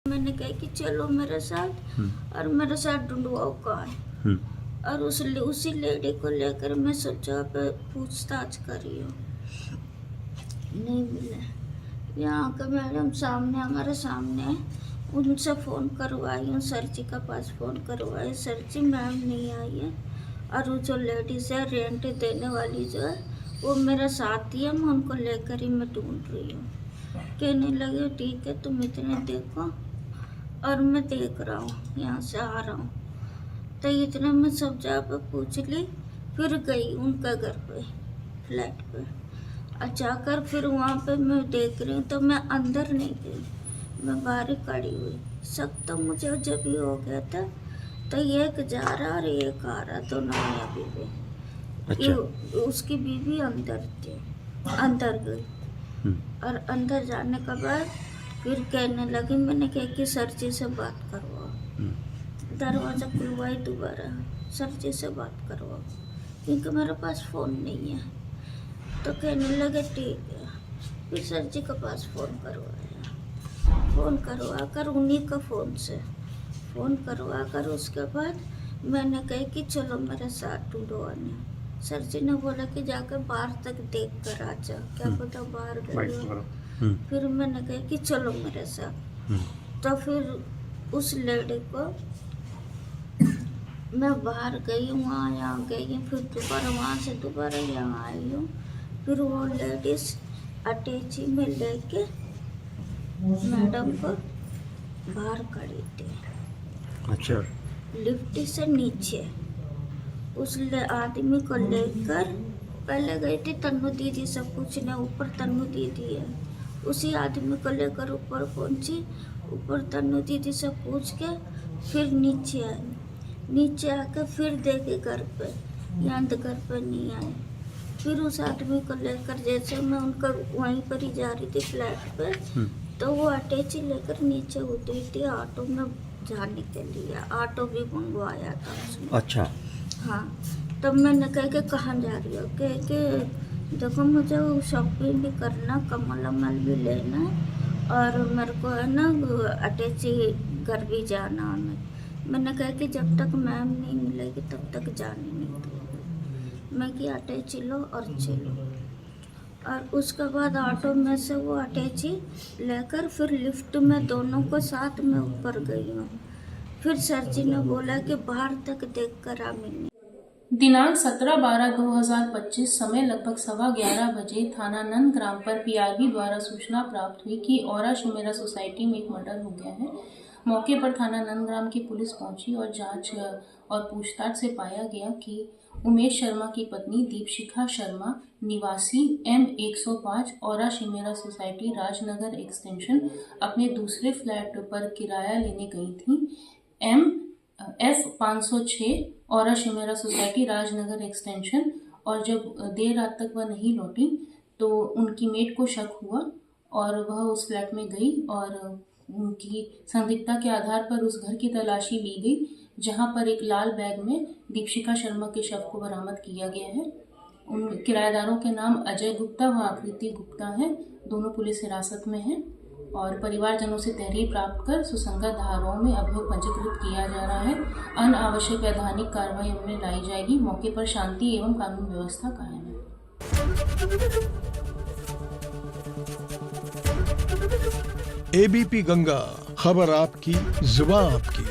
मैंने कहा कि चलो मेरे साथ और मेरे साथ ढूंढवाओ कहाँ है। और उसी लेडी को लेकर मैं सब जगह पे पूछताछ कर रही हूँ, नहीं मिले। यहाँ के मैडम सामने हमारे सामने उनसे फ़ोन करवाई हूँ, सर जी के पास फ़ोन करवाई, सर जी मैम नहीं आई है। और वो जो लेडीज़ है रेंट देने वाली जो है वो मेरा साथी है, मैं उनको लेकर ही मैं ढूंढ रही हूँ। कहने लगे ठीक है तुम इतने देखो, और मैं देख रहा हूँ यहाँ से आ रहा हूँ। तो इतना मैं सब जगह पे पूछ ली, फिर गई उनका घर पे फ्लैट पे। और जाकर फिर वहाँ पे मैं देख रही हूँ तो मैं अंदर नहीं गई, मैं बाहर ही खड़ी हुई। शक तो मुझे जब भी हो गया था, तो एक जा रहा और एक आ रहा, दोनों मियाँ बीवी। अच्छा। उसकी बीवी अंदर थी, अंदर गई। और अंदर जाने के बाद फिर कहने लगी, मैंने कहा कि सर जी से बात करवाओ। दरवाज़ा खुलवाई दोबारा, सर जी से बात करवाओ क्योंकि मेरे पास फ़ोन नहीं है। तो कहने लगे ठीक है। फिर सर जी के पास फ़ोन करवाया, फ़ोन करवा कर उन्हीं का फ़ोन से फ़ोन करवा कर उसके बाद मैंने कहा कि चलो मेरे साथ ढूंढवाने। सर जी ने बोला कि जाकर बाहर तक देख कर आ जा, क्या पता बाहर गई हो। फिर मैंने कहा कि चलो मेरे साथ। तो फिर उस लेडी को मैं बाहर गई, वहाँ यहाँ गई, फिर दोबारा वहाँ से दोबारा यहाँ आई हूँ। फिर वो लेडीज़ अटैची में लेके मैडम को बाहर खड़ी थी। अच्छा। लिफ्ट से नीचे उस आदमी को लेकर पहले गई थी तन्नू दीदी से पूछने, ऊपर तन्नू दीदी है। उसी आदमी को लेकर ऊपर पहुंची, ऊपर तन्नू दीदी से पूछ के फिर नीचे आई। नीचे आकर फिर देखे घर पे, यहाँ तो घर पे नहीं आए। फिर उस आदमी को लेकर जैसे मैं उनका वहीं पर ही जा रही थी फ्लैट पे, तो वो अटैची लेकर नीचे उतरी थी ऑटो में जाने के लिए। ऑटो भी मंगवाया था उसने। अच्छा। हाँ, तब मैंने कहा कि कहाँ जा रही हो, कह के देखो मुझे शॉपिंग भी करना, कमल अमल भी लेना, और मेरे को है ना अटैची घर भी जाना है। मैंने कहा कि जब तक मैम नहीं मिलेगी तब तक जाने नहीं दूँगी। मैं कि अटैची लो और चलो। और उसके बाद ऑटो में से वो अटैची लेकर फिर लिफ्ट में दोनों को साथ में ऊपर गई हूँ। फिर सर जी ने बोला कि बाहर तक देख कर आ मिलने। दिनांक 17/12/2025 समय लगभग 11:15 बजे थाना नंदग्राम पर पीआरबी द्वारा सूचना प्राप्त हुई कि औरा शुमेरा सोसाइटी में एक मर्डर हो गया है। मौके पर थाना नंदग्राम की पुलिस पहुंची और जांच और पूछताछ से पाया गया कि उमेश शर्मा की पत्नी दीपशिखा शर्मा निवासी M105 औरा शुमेरा सोसाइटी राजनगर एक्सटेंशन अपने दूसरे फ्लैट पर किराया लेने गई थी F506 औरा शुमेरा सोसाइटी राजनगर एक्सटेंशन। और जब देर रात तक वह नहीं लौटी तो उनकी मेट को शक हुआ और वह उस फ्लैट में गई और उनकी संदिग्धता के आधार पर उस घर की तलाशी ली गई, जहां पर एक लाल बैग में दीपशिखा शर्मा के शव को बरामद किया गया है। उन किराएदारों के नाम अजय गुप्ता व आकृति गुप्ता है। दोनों पुलिस हिरासत में हैं और परिवारजनों से तहरीर प्राप्त कर सुसंगत धाराओं में अभियोग पंजीकृत किया जा रहा है। अनावश्यक वैधानिक कार्रवाई उनमें लाई जाएगी। मौके पर शांति एवं कानून व्यवस्था कायम है। एबीपी गंगा, खबर आपकी, जुबान आपकी।